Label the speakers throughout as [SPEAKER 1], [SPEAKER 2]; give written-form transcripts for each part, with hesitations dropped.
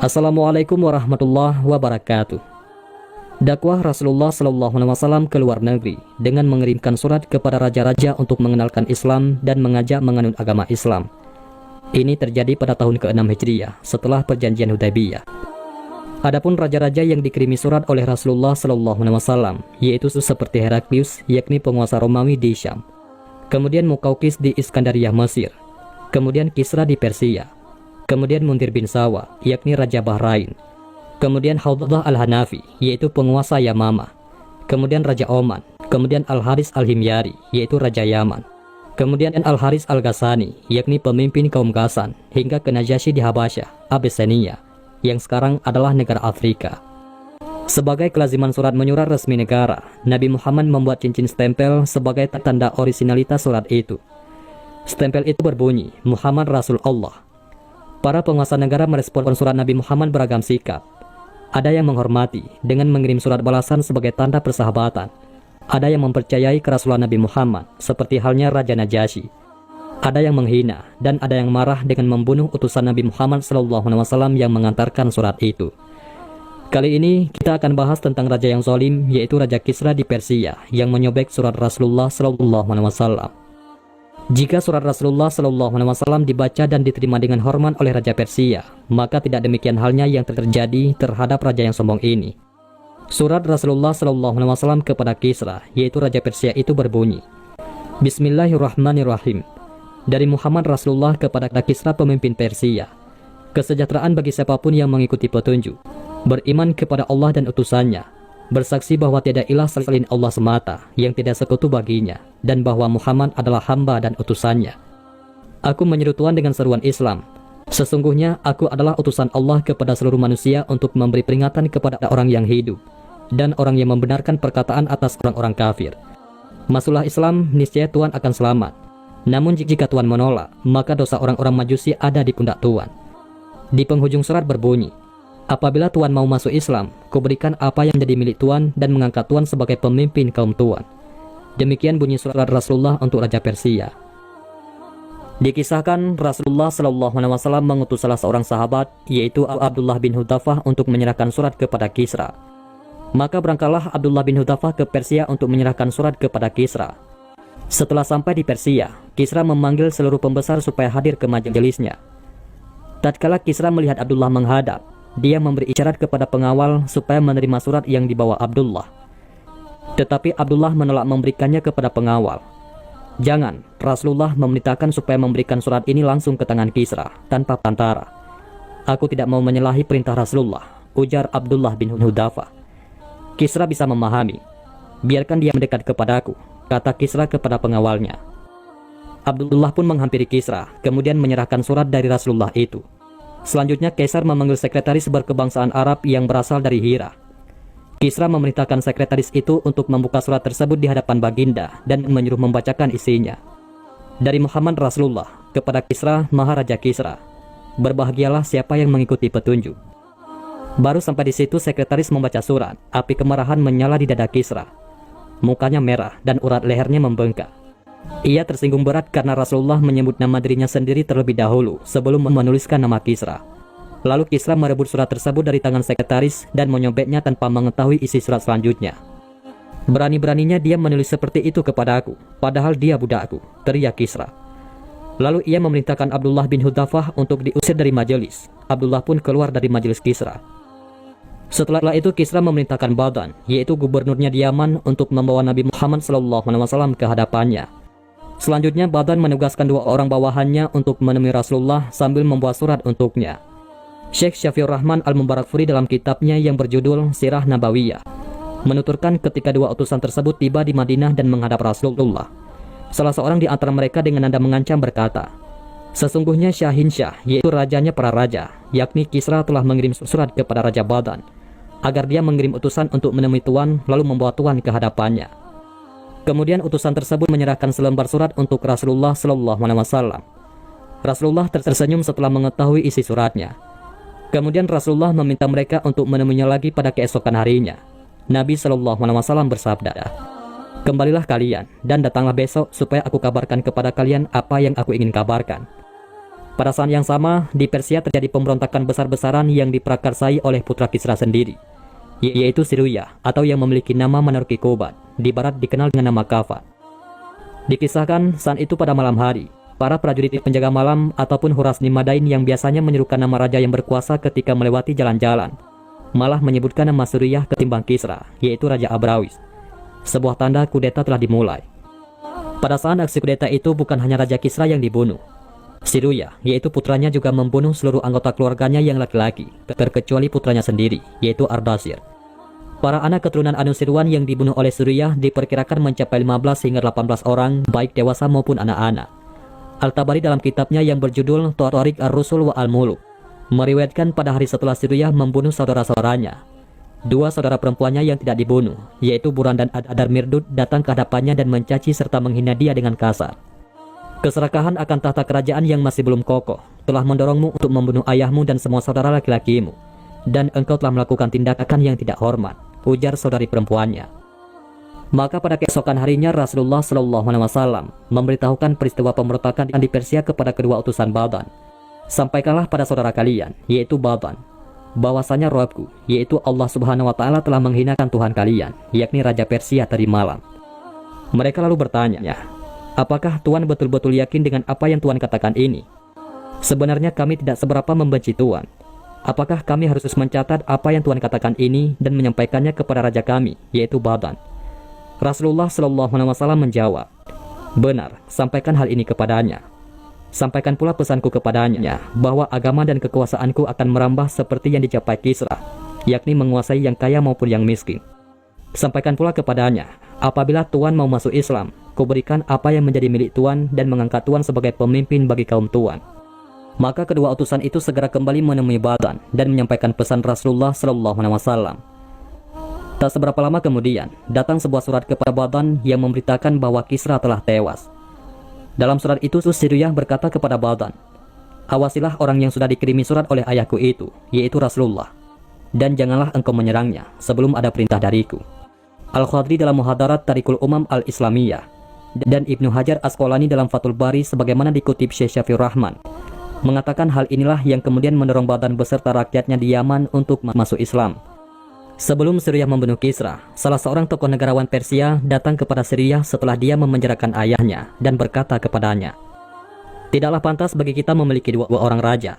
[SPEAKER 1] Assalamualaikum warahmatullahi wabarakatuh. Dakwah Rasulullah SAW ke luar negeri dengan mengirimkan surat kepada raja-raja untuk mengenalkan Islam dan mengajak menganut agama Islam. Ini terjadi pada tahun ke-6 Hijriah setelah perjanjian Hudaybiyah. Adapun raja-raja yang dikirimi surat oleh Rasulullah SAW yaitu seperti Heraklius, yakni penguasa Romawi di Syam, kemudian Muqawqis di Iskandariyah Mesir, kemudian Kisra di Persia, kemudian Mundir bin Sawa, yakni Raja Bahrain, kemudian Haudah al-Hanafi, yaitu penguasa Yamamah, kemudian Raja Oman, kemudian Al-Haris al-Himyari, yaitu Raja Yaman, kemudian Al-Haris al-Ghassani, yakni pemimpin kaum Ghassan, hingga ke Najasyi di Habasyah, Abyssinia, yang sekarang adalah negara Afrika. Sebagai kelaziman surat menyurat resmi negara, Nabi Muhammad membuat cincin stempel sebagai tanda orisinalitas surat itu. Stempel itu berbunyi, Muhammad Rasul Allah. Para penguasa negara merespon surat Nabi Muhammad beragam sikap. Ada yang menghormati dengan mengirim surat balasan sebagai tanda persahabatan. Ada yang mempercayai kerasulan Nabi Muhammad, seperti halnya Raja Najasyi. Ada yang menghina dan ada yang marah dengan membunuh utusan Nabi Muhammad SAW yang mengantarkan surat itu. Kali ini kita akan bahas tentang raja yang zalim, yaitu Raja Kisra di Persia yang menyobek surat Rasulullah SAW. Jika surat Rasulullah SAW dibaca dan diterima dengan hormat oleh Raja Persia, maka tidak demikian halnya yang terjadi terhadap raja yang sombong ini. Surat Rasulullah SAW kepada Kisra, yaitu Raja Persia itu berbunyi, Bismillahirrahmanirrahim. Dari Muhammad Rasulullah kepada Kisra pemimpin Persia. Kesejahteraan bagi siapapun yang mengikuti petunjuk, beriman kepada Allah dan utusannya, bersaksi bahwa tiada ilah selain Allah semata yang tidak sekutu baginya, dan bahwa Muhammad adalah hamba dan utusannya. Aku menyeru Tuhan dengan seruan Islam. Sesungguhnya aku adalah utusan Allah kepada seluruh manusia untuk memberi peringatan kepada orang yang hidup dan orang yang membenarkan perkataan atas orang-orang kafir. Masuklah Islam, niscaya Tuhan akan selamat. Namun jika Tuhan menolak, maka dosa orang-orang Majusi ada di pundak Tuhan. Di penghujung surat berbunyi, apabila Tuhan mau masuk Islam, kuberikan apa yang jadi milik Tuhan dan mengangkat Tuhan sebagai pemimpin kaum Tuhan. Demikian bunyi surat Rasulullah untuk Raja Persia. Dikisahkan Rasulullah SAW mengutus salah seorang sahabat, yaitu Abdullah bin Hudhafah, untuk menyerahkan surat kepada Kisra. Maka berangkatlah Abdullah bin Hudhafah ke Persia untuk menyerahkan surat kepada Kisra. Setelah sampai di Persia, Kisra memanggil seluruh pembesar supaya hadir ke majelisnya. Tatkala Kisra melihat Abdullah menghadap, dia memberi isyarat kepada pengawal supaya menerima surat yang dibawa Abdullah. Tetapi Abdullah menolak memberikannya kepada pengawal. Jangan, Rasulullah memerintahkan supaya memberikan surat ini langsung ke tangan Kisra, tanpa perantara. Aku tidak mau menyalahi perintah Rasulullah, ujar Abdullah bin Hudhafah. Kisra bisa memahami. Biarkan dia mendekat kepadaku, kata Kisra kepada pengawalnya. Abdullah pun menghampiri Kisra, kemudian menyerahkan surat dari Rasulullah itu. Selanjutnya Kaisar memanggil sekretaris berkebangsaan Arab yang berasal dari Hira. Kisra memerintahkan sekretaris itu untuk membuka surat tersebut di hadapan baginda dan menyuruh membacakan isinya. Dari Muhammad Rasulullah kepada Kisra, Maharaja Kisra. Berbahagialah siapa yang mengikuti petunjuk. Baru sampai di situ sekretaris membaca surat, api kemarahan menyala di dada Kisra. Mukanya merah dan urat lehernya membengkak. Ia tersinggung berat karena Rasulullah menyebut nama dirinya sendiri terlebih dahulu sebelum menuliskan nama Kisra. Lalu Kisra merebut surat tersebut dari tangan sekretaris dan menyobeknya tanpa mengetahui isi surat selanjutnya. Berani-beraninya dia menulis seperti itu kepadaku, padahal dia budakku, teriak Kisra. Lalu ia memerintahkan Abdullah bin Hudhafah untuk diusir dari majelis. Abdullah pun keluar dari majelis Kisra. Setelah itu Kisra memerintahkan Badan, yaitu gubernurnya di Yaman, untuk membawa Nabi Muhammad SAW ke hadapannya. Selanjutnya Badan menugaskan dua orang bawahannya untuk menemui Rasulullah sambil membuat surat untuknya. Syekh Syafiur Rahman Al-Mubarakfuri dalam kitabnya yang berjudul Sirah Nabawiyah menuturkan ketika dua utusan tersebut tiba di Madinah dan menghadap Rasulullah, salah seorang di antara mereka dengan nada mengancam berkata, sesungguhnya Syahinsyah, yaitu rajanya para raja, yakni Kisra, telah mengirim surat kepada Raja Badan agar dia mengirim utusan untuk menemui Tuan lalu membawa Tuan ke hadapannya. Kemudian utusan tersebut menyerahkan selembar surat untuk Rasulullah SAW. Rasulullah tersenyum setelah mengetahui isi suratnya. Kemudian Rasulullah meminta mereka untuk menemuinya lagi pada keesokan harinya. Nabi SAW bersabda, kembalilah kalian dan datanglah besok supaya aku kabarkan kepada kalian apa yang aku ingin kabarkan. Pada saat yang sama, di Persia terjadi pemberontakan besar-besaran yang diprakarsai oleh putra Kisra sendiri, yaitu Siruyah, atau yang memiliki nama Menaruki Kobat, di barat dikenal dengan nama Kafat. Dikisahkan saat itu pada malam hari, para prajurit penjaga malam ataupun Hurasni Madain yang biasanya menyerukan nama raja yang berkuasa ketika melewati jalan-jalan, malah menyebutkan nama Siruyah ketimbang Kisra, yaitu Raja Abrawis. Sebuah tanda kudeta telah dimulai. Pada saat aksi kudeta itu bukan hanya Raja Kisra yang dibunuh. Siruyah, yaitu putranya, juga membunuh seluruh anggota keluarganya yang laki-laki, terkecuali putranya sendiri, yaitu Ardashir. Para anak keturunan Anusirwan yang dibunuh oleh Siruyah diperkirakan mencapai 15 hingga 18 orang, baik dewasa maupun anak-anak. Al-Tabari dalam kitabnya yang berjudul Tariq Ar-Rusul wa Al-Muluk meriwayatkan pada hari setelah Siruyah membunuh saudara-saudaranya, dua saudara perempuannya yang tidak dibunuh, yaitu Buran dan Adar Mirdud, datang ke hadapannya dan mencaci serta menghina dia dengan kasar. Keserakahan akan tahta kerajaan yang masih belum kokoh telah mendorongmu untuk membunuh ayahmu dan semua saudara laki-lakimu, dan engkau telah melakukan tindakan yang tidak hormat, ujar saudari perempuannya. Maka pada keesokan harinya Rasulullah SAW memberitahukan peristiwa pemberontakan di Persia kepada kedua utusan Badan. Sampaikanlah pada saudara kalian, yaitu Badan, bahwasanya Rabbku, yaitu Allah Subhanahu wa Ta'ala, telah menghinakan Tuhan kalian, yakni Raja Persia tadi malam. Mereka lalu bertanya, apakah Tuan betul-betul yakin dengan apa yang Tuan katakan ini? Sebenarnya kami tidak seberapa membenci Tuan. Apakah kami harus mencatat apa yang Tuan katakan ini dan menyampaikannya kepada raja kami, yaitu Badan? Rasulullah SAW menjawab, benar, sampaikan hal ini kepadanya. Sampaikan pula pesanku kepadanya, bahwa agama dan kekuasaanku akan merambah seperti yang dicapai Kisra, yakni menguasai yang kaya maupun yang miskin. Sampaikan pula kepadanya, apabila Tuan mau masuk Islam, kuberikan apa yang menjadi milik Tuan dan mengangkat Tuan sebagai pemimpin bagi kaum Tuan. Maka kedua utusan itu segera kembali menemui Badan dan menyampaikan pesan Rasulullah SAW. Tak seberapa lama kemudian, datang sebuah surat kepada Badan yang memberitakan bahwa Kisra telah tewas. Dalam surat itu, Siruyah berkata kepada Badan, awasilah orang yang sudah dikirimi surat oleh ayahku itu, yaitu Rasulullah, dan janganlah engkau menyerangnya sebelum ada perintah dariku. Al-Khadri dalam Muhadarat Tariqul Umam Al-Islamiyah dan Ibnu Hajar Asqalani dalam Fathul Bari sebagaimana dikutip Syekh Syafiur Rahman mengatakan hal inilah yang kemudian mendorong Badan beserta rakyatnya di Yaman untuk masuk Islam. Sebelum Siruyah membunuh Kisra, salah seorang tokoh negarawan Persia datang kepada Siruyah setelah dia memenjarakan ayahnya dan berkata kepadanya, tidaklah pantas bagi kita memiliki dua orang raja.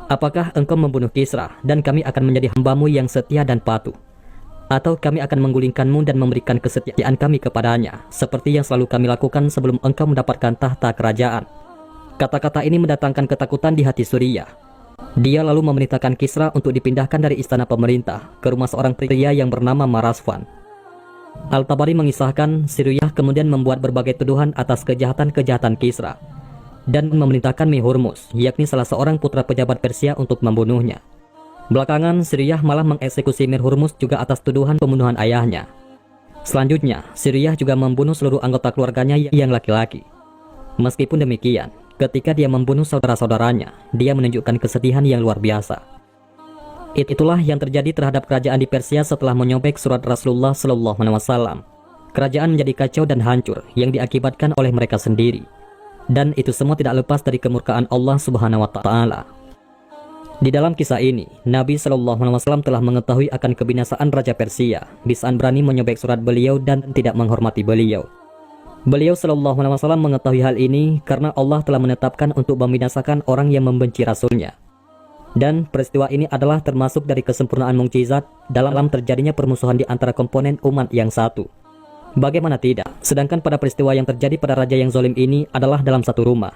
[SPEAKER 1] Apakah engkau membunuh Kisra dan kami akan menjadi hambamu yang setia dan patuh? Atau kami akan menggulingkanmu dan memberikan kesetiaan kami kepadanya, seperti yang selalu kami lakukan sebelum engkau mendapatkan tahta kerajaan? Kata-kata ini mendatangkan ketakutan di hati Siruyah. Dia lalu memerintahkan Kisra untuk dipindahkan dari istana pemerintah ke rumah seorang pria yang bernama Marasvan. Al-Tabari mengisahkan Siruyah kemudian membuat berbagai tuduhan atas kejahatan-kejahatan Kisra dan memerintahkan Mihurmus, yakni salah seorang putra pejabat Persia, untuk membunuhnya. Belakangan Siruyah malah mengeksekusi Mihurmus juga atas tuduhan pembunuhan ayahnya. Selanjutnya, Siruyah juga membunuh seluruh anggota keluarganya yang laki-laki. Meskipun demikian, ketika dia membunuh saudara-saudaranya, dia menunjukkan kesedihan yang luar biasa. Itulah yang terjadi terhadap kerajaan di Persia setelah menyobek surat Rasulullah SAW. Kerajaan menjadi kacau dan hancur yang diakibatkan oleh mereka sendiri. Dan itu semua tidak lepas dari kemurkaan Allah Subhanahu wa Ta'ala. Di dalam kisah ini, Nabi SAW telah mengetahui akan kebinasaan Raja Persia di saat berani menyobek surat beliau dan tidak menghormati beliau. Beliau SAW mengetahui hal ini karena Allah telah menetapkan untuk membinasakan orang yang membenci Rasulnya. Dan peristiwa ini adalah termasuk dari kesempurnaan mukjizat dalam terjadinya permusuhan di antara komponen umat yang satu. Bagaimana tidak, sedangkan pada peristiwa yang terjadi pada raja yang zalim ini adalah dalam satu rumah.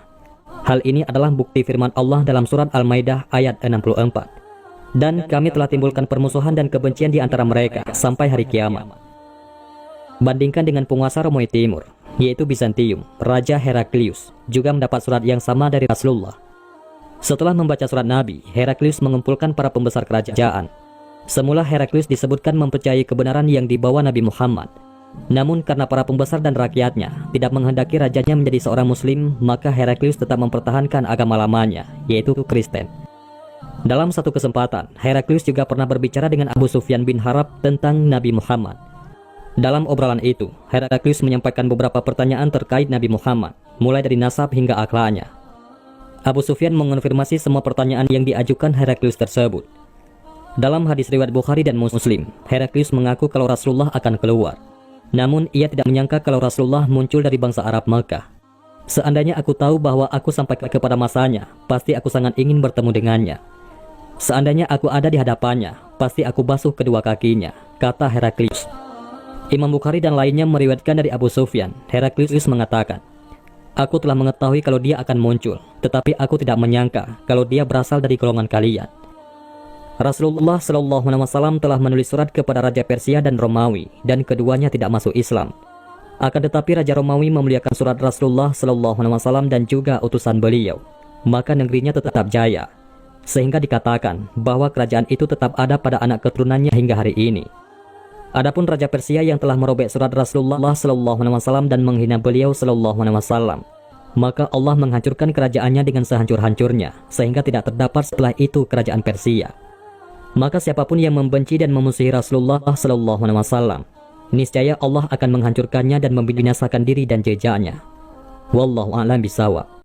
[SPEAKER 1] Hal ini adalah bukti firman Allah dalam surat Al-Maidah ayat 64. Dan kami telah timbulkan permusuhan dan kebencian di antara mereka sampai hari kiamat. Bandingkan dengan penguasa Romawi Timur, yaitu Bizantium, Raja Heraklius juga mendapat surat yang sama dari Rasulullah. Setelah membaca surat Nabi, Heraklius mengumpulkan para pembesar kerajaan. Semula Heraklius disebutkan mempercayai kebenaran yang dibawa Nabi Muhammad. Namun karena para pembesar dan rakyatnya tidak menghendaki rajanya menjadi seorang muslim, maka Heraklius tetap mempertahankan agama lamanya, yaitu Kristen. Dalam satu kesempatan, Heraklius juga pernah berbicara dengan Abu Sufyan bin Harb tentang Nabi Muhammad. Dalam obrolan itu, Heraklius menyampaikan beberapa pertanyaan terkait Nabi Muhammad, mulai dari nasab hingga akhlaknya. Abu Sufyan mengonfirmasi semua pertanyaan yang diajukan Heraklius tersebut. Dalam hadis riwayat Bukhari dan Muslim, Heraklius mengaku kalau Rasulullah akan keluar. Namun ia tidak menyangka kalau Rasulullah muncul dari bangsa Arab Makkah. Seandainya aku tahu bahwa aku sampai kepada masanya, pasti aku sangat ingin bertemu dengannya. Seandainya aku ada di hadapannya, pasti aku basuh kedua kakinya, kata Heraklius. Imam Bukhari dan lainnya meriwayatkan dari Abu Sufyan. Heraklius mengatakan, aku telah mengetahui kalau dia akan muncul, tetapi aku tidak menyangka kalau dia berasal dari golongan kalian. Rasulullah SAW telah menulis surat kepada Raja Persia dan Romawi, dan keduanya tidak masuk Islam. Akan tetapi Raja Romawi memuliakan surat Rasulullah SAW dan juga utusan beliau, maka negerinya tetap jaya, sehingga dikatakan bahwa kerajaan itu tetap ada pada anak keturunannya hingga hari ini. Adapun Raja Persia yang telah merobek surat Rasulullah SAW dan menghina beliau SAW, maka Allah menghancurkan kerajaannya dengan sehancur-hancurnya, sehingga tidak terdapat setelah itu kerajaan Persia. Maka siapapun yang membenci dan memusuhi Rasulullah SAW, niscaya Allah akan menghancurkannya dan membinasakan diri dan jejaknya. Wallahu a'lam bishawab.